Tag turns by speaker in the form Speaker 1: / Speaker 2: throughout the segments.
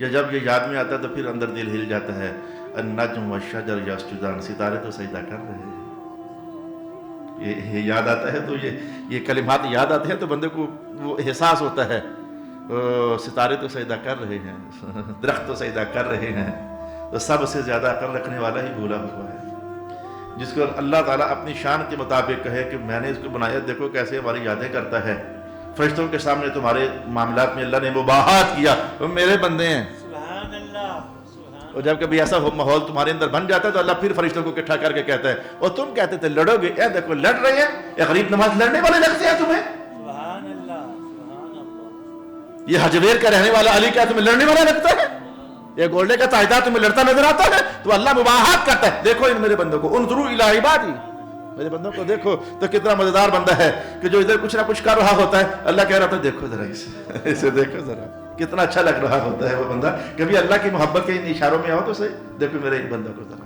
Speaker 1: یا جب یہ یاد میں آتا ہے تو پھر اندر دل ہل جاتا ہے، النجم والشجر یسجدان، ستارے تو سجدہ کر رہے ہیں۔ یہ یاد آتا ہے تو یہ کلمات یاد آتے ہیں تو بندے کو وہ احساس ہوتا ہے ستارے تو سجدہ کر رہے ہیں، درخت تو سجدہ کر رہے ہیں، تو سب سے زیادہ عقل رکھنے والا ہی بھولا ہوا ہے، جس کو اللہ تعالیٰ اپنی شان کے مطابق کہے کہ میں نے اس کو بنایا، دیکھو کیسے ہماری یادیں کرتا ہے، فرشتوں کے سامنے تمہارے معاملات میں اللہ نے مباحات کیا، وہ میرے بندے ہیں۔
Speaker 2: سبحان اللہ،
Speaker 1: اور جب کبھی ایسا ماحول تمہارے اندر بن جاتا ہے تو اللہ پھر فرشتوں کو اکٹھا کر کے کہتا ہے، اور تم کہتے تھے لڑو گے، اے دیکھو لڑ رہے ہیں، یہ غریب نماز لڑنے والے لگتے ہیں تمہیں،
Speaker 2: سبحان اللہ، سبحان اللہ،
Speaker 1: یہ حجویر کا رہنے والا علی کیا تمہیں لڑنے والا لگتا ہے، یہ گولڈے کا تاجدار تمہیں لڑتا نظر آتا ہے، تو اللہ مباحات کرتا ہے، دیکھو ان میرے بندوں کو، انظروا الی عبادی، میرے بندوں کو دیکھو، تو کتنا مزیدار بندہ ہے کہ جو ادھر کچھ نہ کچھ کر رہا ہوتا ہے، اللہ کہہ رہا تھا دیکھو ذرا اسے دیکھو ذرا، کتنا اچھا لگ رہا ہوتا ہے وہ بندہ، کبھی اللہ کی محبت کے ان اشاروں میں آؤ تو صحیح، دیکھو میرے ایک بندہ کو ذرا۔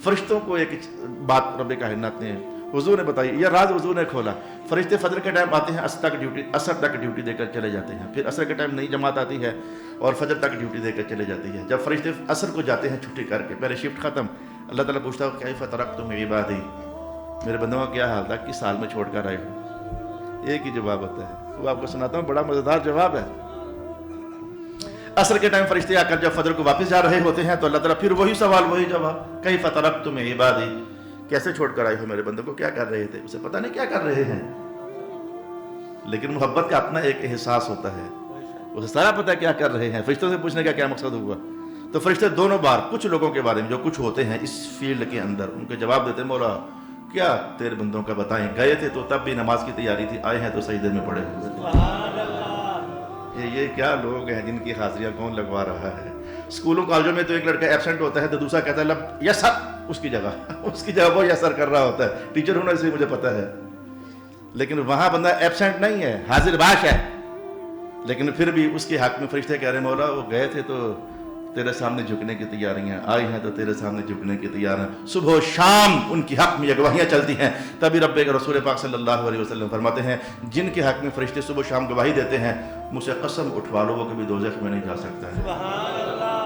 Speaker 1: فرشتوں کو ایک بات رب کائنات نے حضور نے بتائی، یہ راز حضور نے کھولا، فرشتے فجر کے ٹائم آتے ہیں، عصر تک ڈیوٹی دے کر چلے جاتے ہیں، پھر عصر کے ٹائم نئی جماعت آتی ہے اور فجر تک ڈیوٹی دے کر چلے جاتی ہے۔ جب فرشتے عصر کو جاتے ہیں چھٹی کر کے، پہلے شفٹ ختم، اللہ تعالیٰ پوچھتا ہے کیف ترکتم عبادی، میرے بندوں کا کیا حال تھا، کس سال میں چھوڑ کر آئے ہو؟ ایک ہی جواب ہوتا ہے، وہ آپ کو سناتا ہوں، بڑا مزیدار جواب ہے۔ عصر کے ٹائم فرشتے آ کر جب فجر کو واپس جا رہے ہوتے ہیں تو اللہ تعالیٰ پھر وہی سوال وہی جواب، کیف ترکتم عبادی، کیسے چھوڑ کر آئے ہو میرے بندوں کو، کیا کر رہے تھے، اسے پتہ نہیں کیا کر رہے ہیں، لیکن محبت کا اپنا ایک احساس ہوتا ہے، اسے سارا پتہ ہے کیا کر رہے ہیں۔ فرشتوں سے پوچھنے کا کیا مقصد ہوا، تو فرشتے دونوں بار کچھ لوگوں کے بارے میں جو کچھ ہوتے ہیں اس فیلڈ کے اندر، ان کے جواب دیتے ہیں، مولا کیا تیرے بندوں کا بتائیں، گئے تھے تو تب بھی نماز کی تیاری تھی، آئے ہیں تو سجدے میں پڑے ہوئے تھے۔
Speaker 2: سبحان اللہ،
Speaker 1: یہ کیا لوگ ہیں جن کی حاضریاں کون لگوا رہا ہے۔ اسکولوں کالجوں میں تو ایک لڑکا ایبسنٹ ہوتا ہے تو دوسرا کہتا ہے یس سر، اس کی جگہ وہ یس سر کر رہا ہوتا ہے، ٹیچر ہونے سے مجھے پتہ ہے، لیکن وہاں بندہ ایبسنٹ نہیں ہے، حاضر باش ہے، لیکن پھر بھی اس کے حق میں فرشتے کہہ رہے ہیں مولا وہ گئے تھے تو تیرے سامنے جھکنے کی تیاریاں، آئی ہیں تو تیرے سامنے جھکنے کی تیاریاں، صبح و شام ان کی حق میں یہ گواہیاں چلتی ہیں۔ تبھی رب کے رسول پاک صلی اللہ علیہ وسلم فرماتے ہیں جن کے حق میں فرشتے صبح و شام گواہی دیتے ہیں، مجھ سے قسم اٹھوا لو وہ کبھی دوزخ میں نہیں جا سکتا ہے۔
Speaker 2: سبحان اللہ،